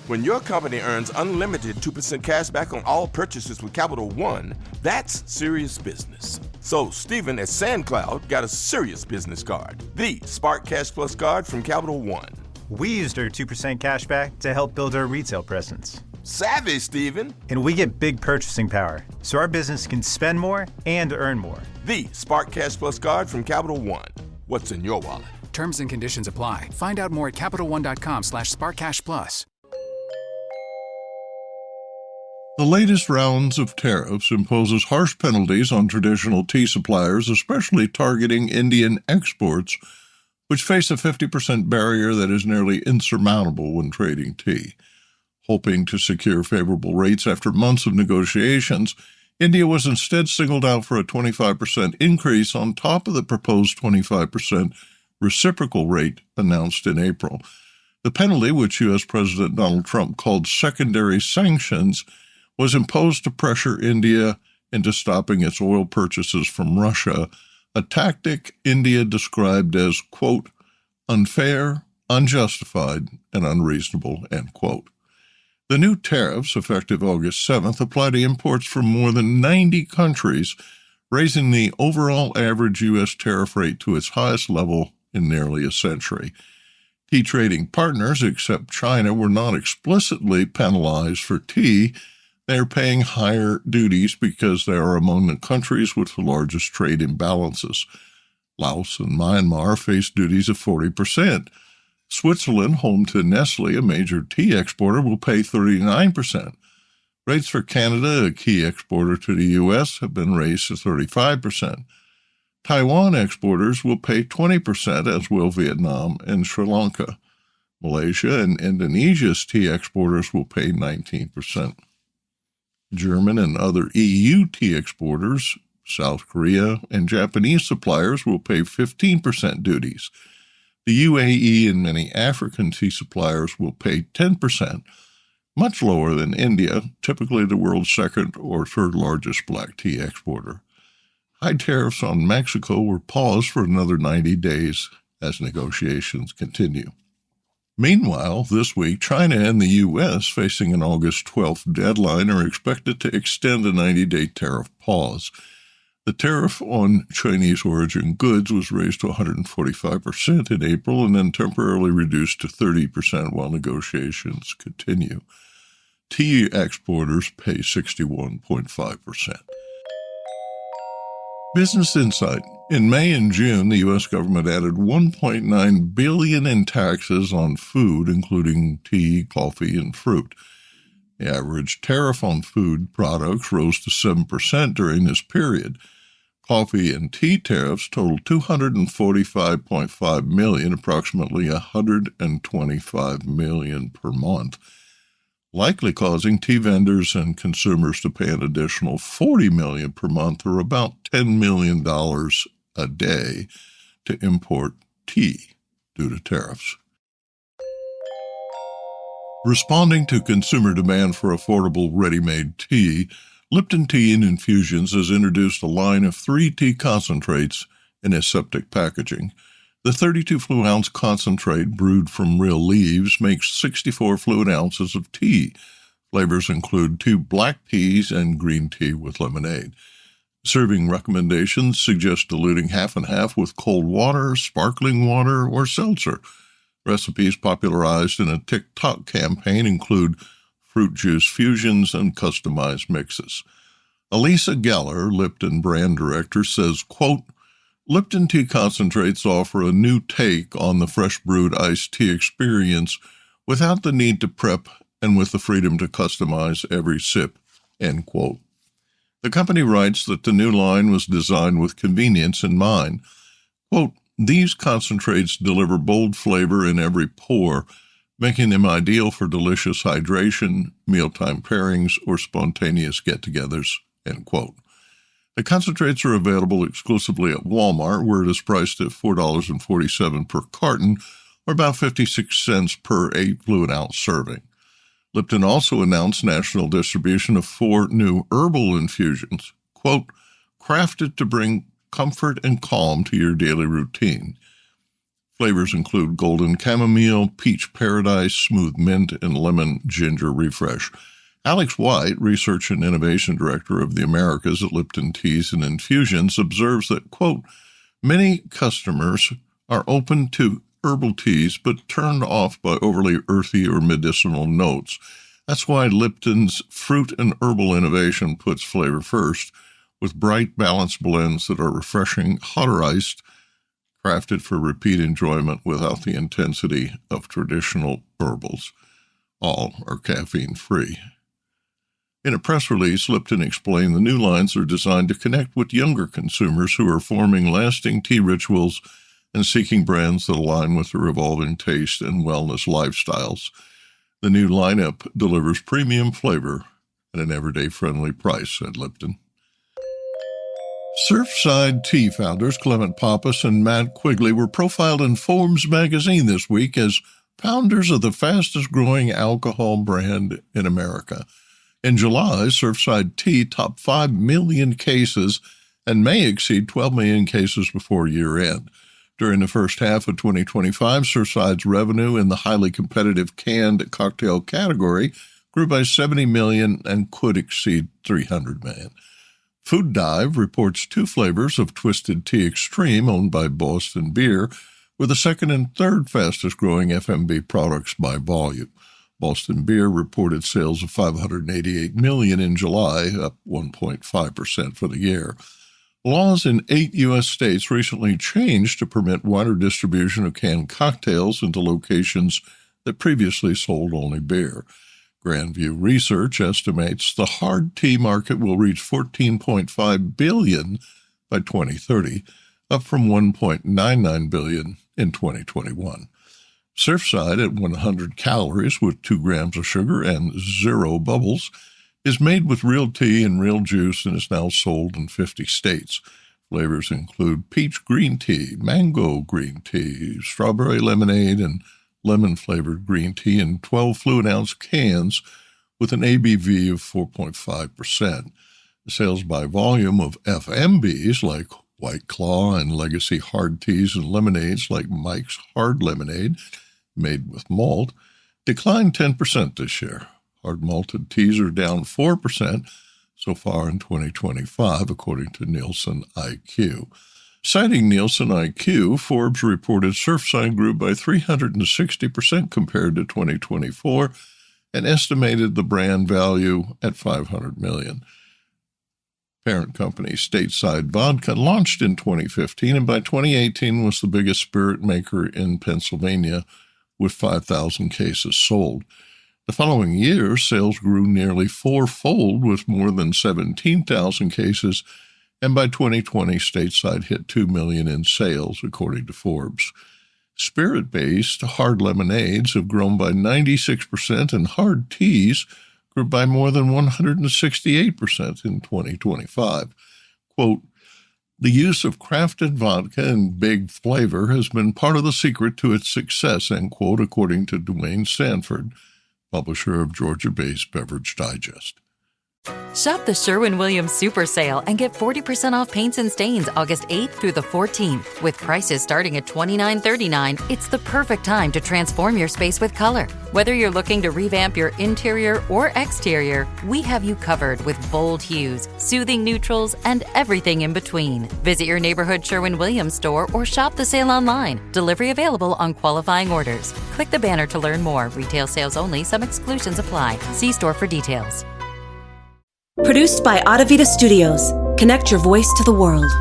When your company earns unlimited 2% cash back on all purchases with Capital One, that's serious business. So Stephen at SandCloud got a serious business card, the Spark Cash Plus card from Capital One. We used our 2% cash back to help build our retail presence. Savvy, Stephen. And we get big purchasing power, so our business can spend more and earn more. The Spark Cash Plus card from Capital One. What's in your wallet? Terms and conditions apply. Find out more at CapitalOne.com/SparkCashPlus. The latest rounds of tariffs imposes harsh penalties on traditional tea suppliers, especially targeting Indian exports, which face a 50% barrier that is nearly insurmountable when trading tea. Hoping to secure favorable rates after months of negotiations, India was instead singled out for a 25% increase on top of the proposed 25% reciprocal rate announced in April. The penalty, which U.S. President Donald Trump called secondary sanctions, was imposed to pressure India into stopping its oil purchases from Russia, a tactic India described as, quote, unfair, unjustified, and unreasonable, end quote. The new tariffs, effective August 7th, apply to imports from more than 90 countries, raising the overall average U.S. tariff rate to its highest level in nearly a century. Tea trading partners, except China, were not explicitly penalized for tea. They are paying higher duties because they are among the countries with the largest trade imbalances. Laos and Myanmar face duties of 40%. Switzerland, home to Nestle, a major tea exporter, will pay 39%. Rates for Canada, a key exporter to the U.S., have been raised to 35%. Taiwan exporters will pay 20%, as will Vietnam and Sri Lanka. Malaysia and Indonesia's tea exporters will pay 19%. German and other EU tea exporters, South Korea, and Japanese suppliers will pay 15% duties. The UAE and many African tea suppliers will pay 10%, much lower than India, typically the world's second or third largest black tea exporter. High tariffs on Mexico were paused for another 90 days as negotiations continue. Meanwhile, this week, China and the U.S., facing an August 12th deadline, are expected to extend a 90-day tariff pause. The tariff on Chinese-origin goods was raised to 145% in April and then temporarily reduced to 30% while negotiations continue. Tea exporters pay 61.5%. Business Insight. In May and June, the U.S. government added $1.9 billion in taxes on food, including tea, coffee, and fruit. The average tariff on food products rose to 7% during this period. Coffee and tea tariffs totaled $245.5 million, approximately $125 million per month, likely causing tea vendors and consumers to pay an additional $40 million per month, or about $10 million a day, to import tea due to tariffs. Responding to consumer demand for affordable ready-made tea, Lipton Tea and Infusions has introduced a line of 3 tea concentrates in aseptic packaging. The 32 fluid ounce concentrate, brewed from real leaves, makes 64 fluid ounces of tea. Flavors include 2 black teas and green tea with lemonade. Serving recommendations suggest diluting half and half with cold water, sparkling water, or seltzer. Recipes popularized in a TikTok campaign include fruit juice fusions and customized mixes. Elisa Geller, Lipton brand director, says, quote, Lipton tea concentrates offer a new take on the fresh brewed iced tea experience without the need to prep and with the freedom to customize every sip, end quote. The company writes that the new line was designed with convenience in mind. Quote, these concentrates deliver bold flavor in every pour, making them ideal for delicious hydration, mealtime pairings, or spontaneous get-togethers, end quote. The concentrates are available exclusively at Walmart, where it is priced at $4.47 per carton, or about 56 cents per 8 fluid ounce serving. Lipton also announced national distribution of 4 new herbal infusions, quote, crafted to bring comfort and calm to your daily routine. Flavors include golden chamomile, peach paradise, smooth mint, and lemon ginger refresh. Alex White, Research and Innovation Director of the Americas at Lipton Teas and Infusions, observes that, quote, many customers are open to herbal teas but turned off by overly earthy or medicinal notes. That's why Lipton's fruit and herbal innovation puts flavor first, with bright, balanced blends that are refreshing, hot or iced, crafted for repeat enjoyment without the intensity of traditional herbals. All are caffeine-free. In a press release, Lipton explained the new lines are designed to connect with younger consumers who are forming lasting tea rituals and seeking brands that align with their evolving taste and wellness lifestyles. The new lineup delivers premium flavor at an everyday-friendly price, said Lipton. Surfside Tea founders Clement Pappas and Matt Quigley were profiled in Forbes magazine this week as founders of the fastest-growing alcohol brand in America. In July, Surfside Tea topped 5 million cases and may exceed 12 million cases before year-end. During the first half of 2025, Surfside's revenue in the highly competitive canned cocktail category grew by $70 million and could exceed $300 million. Food Dive reports 2 flavors of Twisted Tea Extreme, owned by Boston Beer, were the second and third fastest-growing FMB products by volume. Boston Beer reported sales of $588 million in July, up 1.5% for the year. Laws in 8 U.S. states recently changed to permit wider distribution of canned cocktails into locations that previously sold only beer. Grandview Research estimates the hard tea market will reach $14.5 billion by 2030, up from $1.99 billion in 2021. Surfside, at 100 calories with 2 grams of sugar and 0 bubbles, is made with real tea and real juice and is now sold in 50 states. Flavors include peach green tea, mango green tea, strawberry lemonade, and lemon-flavored green tea in 12 fluid-ounce cans with an ABV of 4.5%. The sales by volume of FMBs like White Claw and legacy hard teas and lemonades like Mike's Hard Lemonade, made with malt, declined 10% this year. Hard malted teas are down 4% so far in 2025, according to Nielsen IQ. Citing Nielsen IQ, Forbes reported Surfside grew by 360% compared to 2024 and estimated the brand value at $500 million. Parent company Stateside Vodka launched in 2015 and by 2018 was the biggest spirit maker in Pennsylvania with 5,000 cases sold. The following year, sales grew nearly fourfold with more than 17,000 cases, and by 2020, Stateside hit $2 million in sales, according to Forbes. Spirit-based hard lemonades have grown by 96%, and hard teas grew by more than 168% in 2025. Quote, the use of crafted vodka and big flavor has been part of the secret to its success, end quote, according to Dwayne Sanford, publisher of Georgia-based Beverage Digest. Shop the Sherwin-Williams Super Sale and get 40% off paints and stains August 8th through the 14th. With prices starting at $29.39, it's the perfect time to transform your space with color. Whether you're looking to revamp your interior or exterior, we have you covered with bold hues, soothing neutrals, and everything in between. Visit your neighborhood Sherwin-Williams store or shop the sale online. Delivery available on qualifying orders. Click the banner to learn more. Retail sales only. Some exclusions apply. See store for details. Produced by Audavita Studios. Connect your voice to the world.